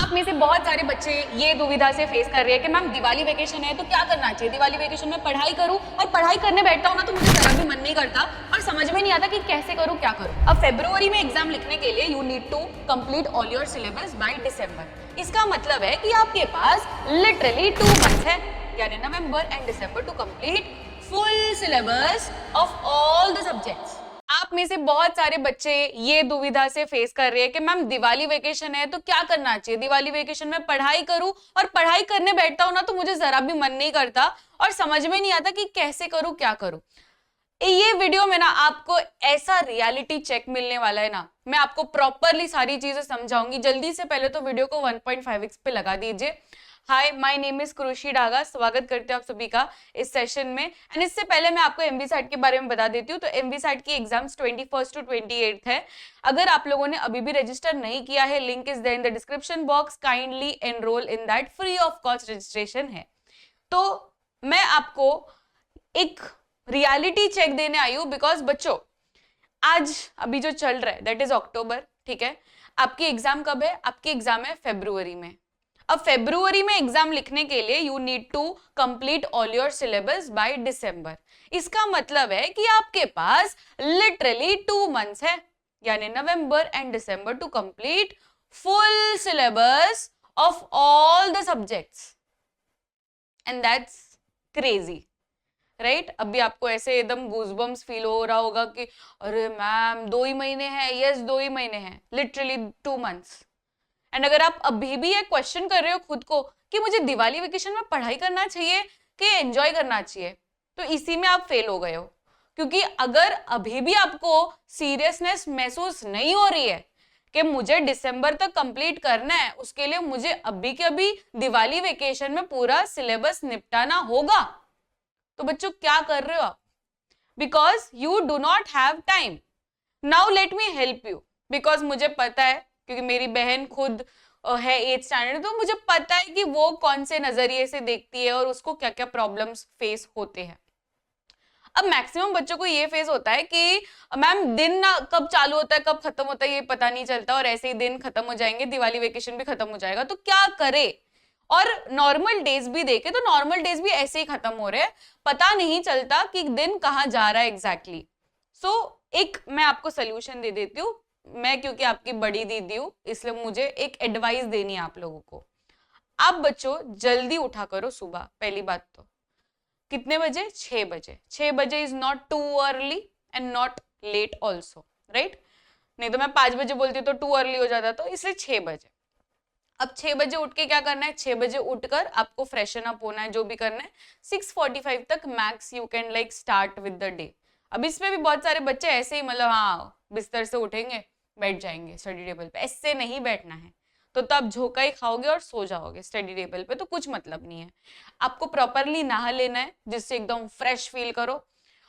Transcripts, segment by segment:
आप में से बहुत सारे बच्चे ये दुविधा से फेस कर रहे हैं कि मैम दिवाली वेकेशन है तो क्या करना चाहिए, दिवाली वेकेशन में पढ़ाई करूं और पढ़ाई करने बैठता हूं ना तो मुझे जरा भी मन नहीं करता और समझ में नहीं आता कि कैसे करूं क्या करूं। अब फरवरी में एग्जाम लिखने के लिए you need to complete all your syllabus by December. इसका मतलब है कि आपके पास लिटरली 2 मंथ्स है यानी November and December to complete full syllabus of all the subjects. आप में से बहुत सारे बच्चे ये दुविधा से फेस कर रहे हैं कि मैम दिवाली वेकेशन है तो क्या करना चाहिए, दिवाली वेकेशन में पढ़ाई करूं और पढ़ाई करने बैठता हूं ना तो मुझे जरा भी मन नहीं करता और समझ में नहीं आता कि कैसे करूं क्या करूं। ये वीडियो में ना आपको ऐसा रियलिटी चेक मिलने वाला है ना, मैं आपको प्रॉपरली सारी चीजें समझाऊंगी। जल्दी से पहले तो वीडियो को 1.5x पे लगा दीजिए। हाय, माय नेम इज क्रुषि डागा, स्वागत करते हैं आप सभी का इस सेशन में। एंड इससे पहले मैं आपको एमवीसैट के बारे में बता देती हूँ। तो एमवीसैट की एग्जाम्स 21 टू 28 है। अगर आप लोगों ने अभी भी रजिस्टर नहीं किया है, link is there in the description box, kindly enroll in that, free of cost registration है। तो मैं आपको एक रियलिटी चेक देने आई हूँ बिकॉज बच्चों आज अभी जो चल रहा है दैट इज अक्टूबर, ठीक है। आपकी एग्जाम कब है? आपकी एग्जाम है फरवरी में। अब फरवरी में एग्जाम लिखने के लिए you need to complete all your syllabus by December. इसका मतलब है कि आपके पास लिटरली 2 मंथ्स है यानी November and December to complete full syllabus of all the subjects and that's crazy, right? अभी आपको ऐसे एकदम गूजबम्स फील हो रहा होगा कि अरे मैम 2 ही महीने हैं। यस, 2 ही महीने हैं, लिटरली 2 मंथ्स। एंड अगर आप अभी भी ये क्वेश्चन कर रहे हो खुद को कि मुझे दिवाली वेकेशन में पढ़ाई करना चाहिए कि एंजॉय करना चाहिए, तो इसी में आप फेल हो गए हो। क्योंकि अगर अभी भी आपको सीरियसनेस महसूस नहीं हो रही है कि मुझे दिसंबर तक कंप्लीट करना है, उसके लिए मुझे अभी के अभी दिवाली वेकेशन में पूरा सिलेबस निपटाना होगा, तो बच्चों क्या कर रहे हो आप? Because you do not have time. Now let me help you, because मुझे पता है, क्योंकि मेरी बहन खुद है 8th स्टैंडर्ड, तो मुझे पता है कि वो कौन से नजरिए से देखती है और उसको क्या क्या प्रॉब्लम्स फेस होते हैं। अब मैक्सिमम बच्चों को ये फेस होता है कि मैम दिन ना कब चालू होता है कब खत्म होता है ये पता नहीं चलता और ऐसे ही दिन खत्म हो जाएंगे, दिवाली वेकेशन भी खत्म हो जाएगा, तो क्या करे? और नॉर्मल डेज भी देखे तो नॉर्मल डेज भी ऐसे ही खत्म हो रहे हैं, पता नहीं चलता कि दिन कहाँ जा रहा है एग्जैक्टली। सो एक मैं आपको सोल्यूशन दे देती हूँ। मैं क्योंकि आपकी बड़ी दीदी हूं इसलिए मुझे एक एडवाइस देनी है आप लोगों को। आप बच्चों जल्दी उठा करो सुबह। पहली बात तो कितने बजे? 6 बजे। 6 बजे is not too early and not let also, right? नहीं तो मैं 5 बजे बोलती तो टू अर्ली हो जाता, तो इसलिए 6 बजे। अब 6 बजे उठ के क्या करना है? 6 बजे उठकर आपको फ्रेशन अप होना है, जो भी करना है। 6:45 तक max you can like start with the day. अब इसमें भी बहुत सारे बच्चे ऐसे ही मतलब हाँ बिस्तर से उठेंगे बैठ जाएंगे स्टडी टेबल पे, ऐसे नहीं बैठना है। तो तब झोंका ही खाओगे और सो जाओगे स्टडी टेबल पे, तो कुछ मतलब नहीं है। आपको प्रॉपरली नहा लेना है जिससे एकदम फ्रेश फील करो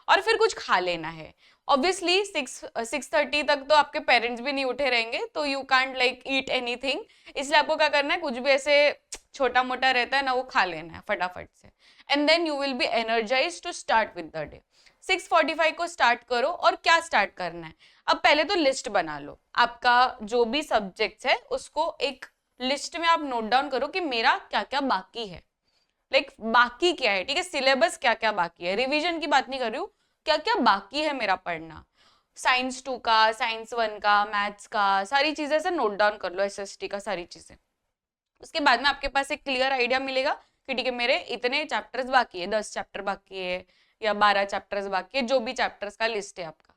और फिर कुछ खा लेना है। ऑब्वियसली 6:30 तक तो आपके पेरेंट्स भी नहीं उठे रहेंगे, तो you can't like eat anything, इसलिए आपको क्या करना है, कुछ भी ऐसे छोटा मोटा रहता है ना वो खा लेना है फटाफट से, and then you will be energized to start with the day. 6:45 को स्टार्ट करो और क्या स्टार्ट करना है? अब पहले तो लिस्ट बना लो, आपका जो भी सब्जेक्ट्स है उसको एक लिस्ट में आप नोट डाउन करो कि मेरा क्या क्या बाकी है, लाइक बाकी क्या है, ठीक है? सिलेबस क्या क्या बाकी है, रिवीजन की बात नहीं कर रही हूँ, क्या क्या बाकी है मेरा पढ़ना। साइंस 2 का, साइंस 1 का, मैथ्स का, सारी चीजें से नोट डाउन कर लो, एसएसटी का सारी चीजें। उसके बाद में आपके पास एक क्लियर आइडिया मिलेगा कि ठीक है मेरे इतने चैप्टर्स बाकी है, 10 चैप्टर बाकी है या 12 चैप्टर्स बाकी है, जो भी चैप्टर्स का लिस्ट है आपका।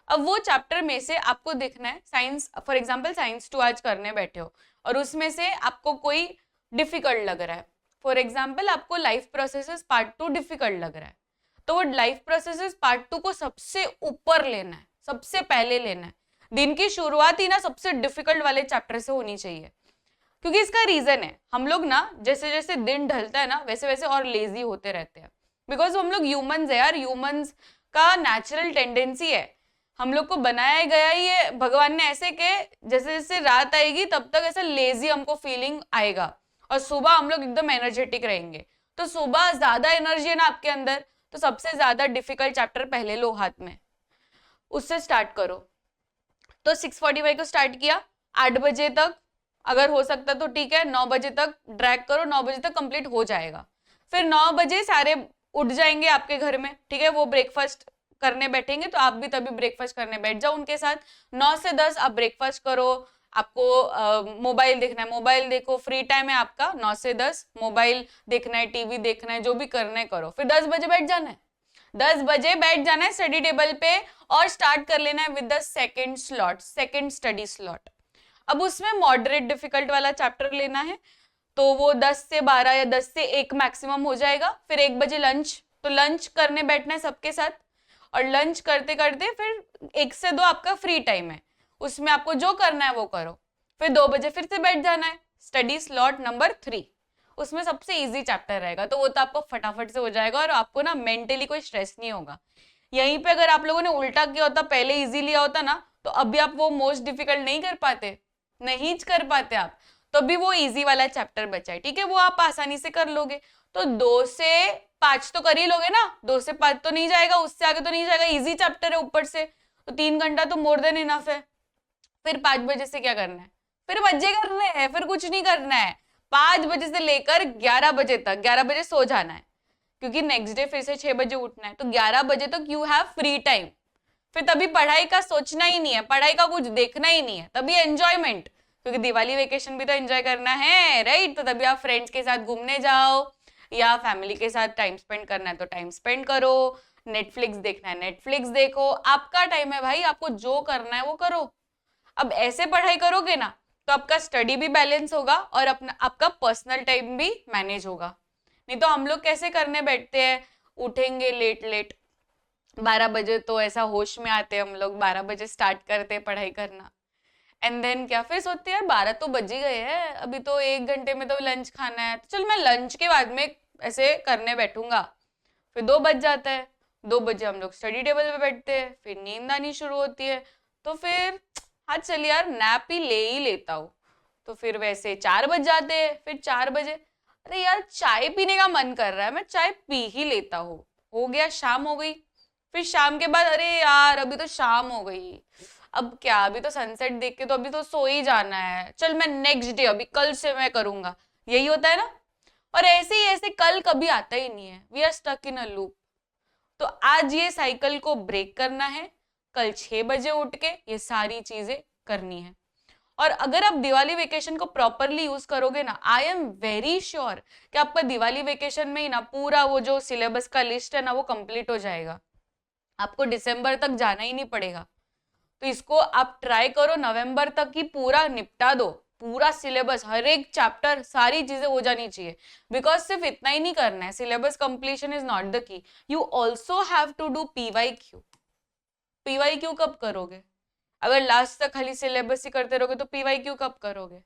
अब वो चैप्टर में से आपको देखना है, साइंस फॉर एग्जांपल साइंस 2 आज करने बैठे हो और उसमें से आपको कोई डिफिकल्ट लग रहा है, फॉर एग्जांपल आपको लाइफ प्रोसेसेस पार्ट 2 डिफिकल्ट लग रहा है, तो वो लाइफ प्रोसेसेस पार्ट 2 को सबसे ऊपर लेना है, सबसे पहले लेना है। दिन की शुरुआत ही ना सबसे डिफिकल्ट वाले चैप्टर से होनी चाहिए, क्योंकि इसका रीजन है हम लोग ना जैसे जैसे दिन ढलता है ना वैसे वैसे और लेजी होते रहते हैं, बिकॉज हम लोग ह्यूमंस है यार, ह्यूमंस का नेचुरल टेंडेंसी है, हम लोग को बनाया गया ही है भगवान ने ऐसे कि जैसे जैसे रात आएगी तब तक ऐसा लेजी हमको फीलिंग आएगा और सुबह हम लोग एकदम एनर्जेटिक रहेंगे। तो सुबह ज्यादा एनर्जी है ना आपके अंदर, तो सबसे ज्यादा डिफिकल्ट चैप्टर पहले लो हाथ में, उससे स्टार्ट करो। तो 6:45 को स्टार्ट किया, 8 बजे तक अगर हो सकता तो ठीक है, 9 बजे तक ड्रैग करो, 9 बजे तक कंप्लीट हो जाएगा। फिर 9 बजे सारे उठ जाएंगे आपके घर में, ठीक है, वो ब्रेकफास्ट करने बैठेंगे तो आप भी तभी ब्रेकफास्ट करने बैठ जाओ उनके साथ। 9 से 10 आप ब्रेकफास्ट करो, आपको मोबाइल देखना है मोबाइल देखो, फ्री टाइम है आपका 9 से 10, मोबाइल देखना है, टीवी देखना है, जो भी करना है करो, फिर 10 बजे बैठ जाना है। 10 बजे बैठ जाना है स्टडी टेबल पे और स्टार्ट कर लेना है with the second slot, second study slot. अब उसमें मॉडरेट डिफिकल्ट वाला चैप्टर लेना है, तो वो 10 से 12 या 10 से 1 मैक्सिमम हो जाएगा। फिर 1 बजे लंच, तो लंच करने बैठना है सबके साथ, और लंच करते करते फिर 1 से 2 आपका फ्री टाइम है, उसमें आपको जो करना है वो करो। फिर 2 बजे फिर से बैठ जाना है, स्टडी स्लॉट नंबर 3, उसमें सबसे इजी चैप्टर रहेगा, तो वो तो आपको फटाफट से हो जाएगा और आपको ना मेंटली कोई स्ट्रेस नहीं होगा। यहीं पे अगर आप लोगों ने उल्टा किया होता, पहले इजी लिया होता ना, तो अभी आप वो मोस्ट डिफिकल्ट नहीं कर पाते, नहीं कर पाते आप, तो भी वो इजी वाला चैप्टर बचा है, ठीक है, वो आप आसानी से कर लोगे। तो 2 से 5 तो कर ही लोगे ना, 2 से 5 तो नहीं जाएगा, उससे आगे तो नहीं जाएगा, इजी चैप्टर है ऊपर से, तो 3 घंटा तो मोर देन इनफ है। फिर 5 बजे से क्या करना है, फिर मजे करने हैं, फिर कुछ नहीं करना है। 5 बजे से लेकर 11 बजे तक, 11 बजे सो जाना है, क्योंकि नेक्स्ट डे फिर से 6 बजे उठना है, तो 11 बजे तक यू हैव फ्री टाइम। फिर तभी पढ़ाई का सोचना ही नहीं है, पढ़ाई का कुछ देखना ही नहीं है, तभी एंजॉयमेंट, क्योंकि दिवाली वेकेशन भी तो एंजॉय करना है, राइट। तो तभी आप फ्रेंड्स के साथ घूमने जाओ, या फैमिली के साथ टाइम स्पेंड करना है तो टाइम स्पेंड करो, नेटफ्लिक्स देखना है नेटफ्लिक्स देखो, आपका टाइम है भाई, आपको जो करना है वो करो। अब ऐसे पढ़ाई करोगे ना तो आपका स्टडी भी बैलेंस होगा और अपना आपका पर्सनल टाइम भी मैनेज होगा। नहीं तो हम लोग कैसे करने बैठते हैं, उठेंगे लेट लेट, 12 बजे तो ऐसा होश में आते हैं हम लोग, 12 बजे स्टार्ट करते हैं पढ़ाई करना, एंड देन क्या फिर सोचते हैं यार 12 तो बज ही गए हैं, अभी तो 1 घंटे में तो लंच खाना है, तो चल मैं लंच के बाद में ऐसे करने बैठूंगा। फिर 2 बज जाता है, 2 बजे हम लोग स्टडी टेबल पे बैठते हैं, फिर नींद आनी शुरू होती है, तो फिर हाँ चल यार नैप ही ले ही लेता हूँ, तो फिर वैसे 4 बज जाते हैं, फिर 4 बजे अरे यार चाय पीने का मन कर रहा है, मैं चाय पी ही लेता हूँ, हो गया शाम हो गई। फिर शाम के बाद अरे यार अभी तो शाम हो गई, अब क्या, अभी तो सनसेट देख के तो अभी तो सो ही जाना है, चल मैं नेक्स्ट डे, अभी कल से मैं करूंगा, यही होता है ना। और ऐसे ही ऐसे कल कभी आता ही नहीं है, we are stuck in a loop. तो आज ये साइकिल को ब्रेक करना है, कल 6 बजे उठ के ये सारी चीजें करनी है। और अगर आप दिवाली वेकेशन को प्रॉपरली यूज करोगे ना, आई एम वेरी श्योर कि आपका दिवाली वेकेशन में ही ना पूरा वो जो सिलेबस का लिस्ट है ना वो कंप्लीट हो जाएगा, आपको दिसंबर तक जाना ही नहीं पड़ेगा। तो इसको आप ट्राई करो, नवंबर तक ही पूरा निपटा दो, पूरा सिलेबस, हर एक चैप्टर, सारी चीजें हो जानी चाहिए। बिकॉज सिर्फ इतना ही नहीं करना है, syllabus completion is not the key, you also have to do PYQ. PYQ कब करोगे, अगर लास्ट तक खाली सिलेबस ही करते रहोगे तो पीवाईक्यू कब करोगे,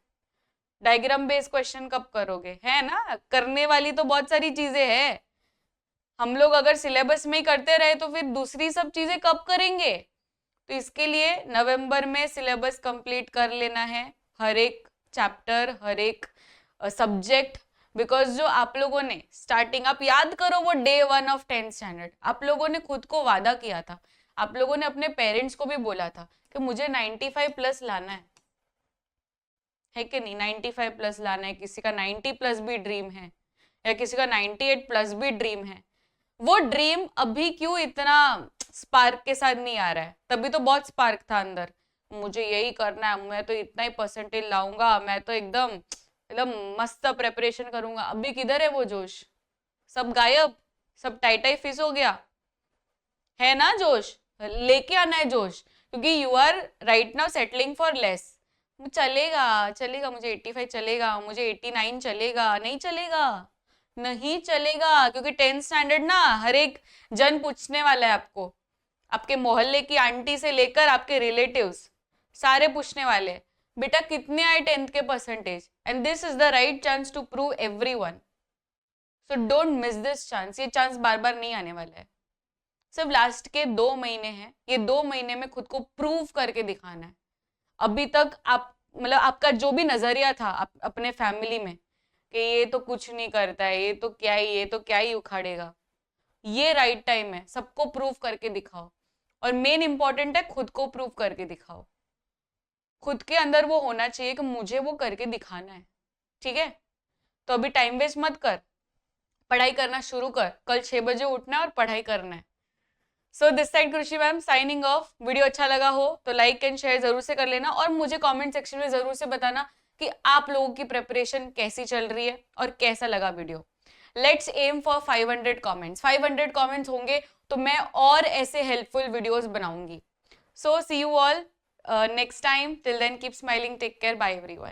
डायग्राम बेस्ड क्वेश्चन कब करोगे, है ना, करने वाली तो बहुत सारी चीजें हैं। हम लोग अगर सिलेबस में ही करते रहे तो फिर दूसरी सब चीजें कब करेंगे। तो इसके लिए नवंबर में सिलेबस कंप्लीट कर लेना है, हर एक चैप्टर, हर एक सब्जेक्ट। बिकॉज जो आप लोगों ने स्टार्टिंग, आप याद करो वो डे 1 ऑफ 10th स्टैंडर्ड, आप लोगों ने खुद को वादा किया था, आप लोगों ने अपने पेरेंट्स को भी बोला था कि मुझे 95 प्लस लाना है कि नहीं, 95 प्लस लाना है, किसी का 90 प्लस भी ड्रीम है, या किसी का 98 प्लस भी ड्रीम है। वो ड्रीम अभी क्यों इतना स्पार्क के साथ नहीं आ रहा है, तभी तो बहुत स्पार्क था अंदर, मुझे यही करना है, मैं तो इतना ही परसेंटेज लाऊंगा, मैं तो एकदम एकदम मस्त प्रेपरेशन करूंगा, अभी किधर है वो जोश, सब गायब, सब टाइटाई फिस हो गया है ना। जोश लेके आना है जोश, क्योंकि you are right now settling for less. चलेगा चलेगा, मुझे 85 चलेगा, मुझे 89 चलेगा, नहीं चलेगा, नहीं चलेगा, क्योंकि 10th स्टैंडर्ड ना हर एक जन पूछने वाला है आपको, आपके मोहल्ले की आंटी से लेकर आपके रिलेटिव्स सारे पूछने वाले, बेटा कितने आए 10th के percentage, and this is the right chance to prove everyone. So don't miss this chance, ये चांस बार बार नहीं आने वाला है, सिर्फ लास्ट के 2 महीने हैं, ये 2 महीने में खुद को प्रूव करके दिखाना है। अभी तक आप मतलब आपका जो भी नजरिया था अपने फैमिली में कि ये तो कुछ नहीं करता है, ये तो क्या ही, ये तो क्या ही उखाड़ेगा, ये राइट टाइम है, सबको प्रूव करके दिखाओ, और मेन इंपॉर्टेंट है खुद को प्रूव करके दिखाओ, खुद के अंदर वो होना चाहिए कि मुझे वो करके दिखाना है, ठीक है? तो अभी टाइम वेस्ट मत कर, पढ़ाई करना शुरू कर, कल 6 बजे उठना है और पढ़ाई करना है। सो दिस साइड कृषि मैम साइनिंग ऑफ। वीडियो अच्छा लगा हो तो लाइक एंड शेयर जरूर से कर लेना और मुझे कमेंट सेक्शन में जरूर से बताना कि आप लोगों की प्रिपरेशन कैसी चल रही है और कैसा लगा video. Let's aim for 500 comments. 500 comments होंगे तो मैं और ऐसे हेल्पफुल वीडियोस बनाऊंगी। So see you all next time. Till then keep smiling, take care, bye everyone.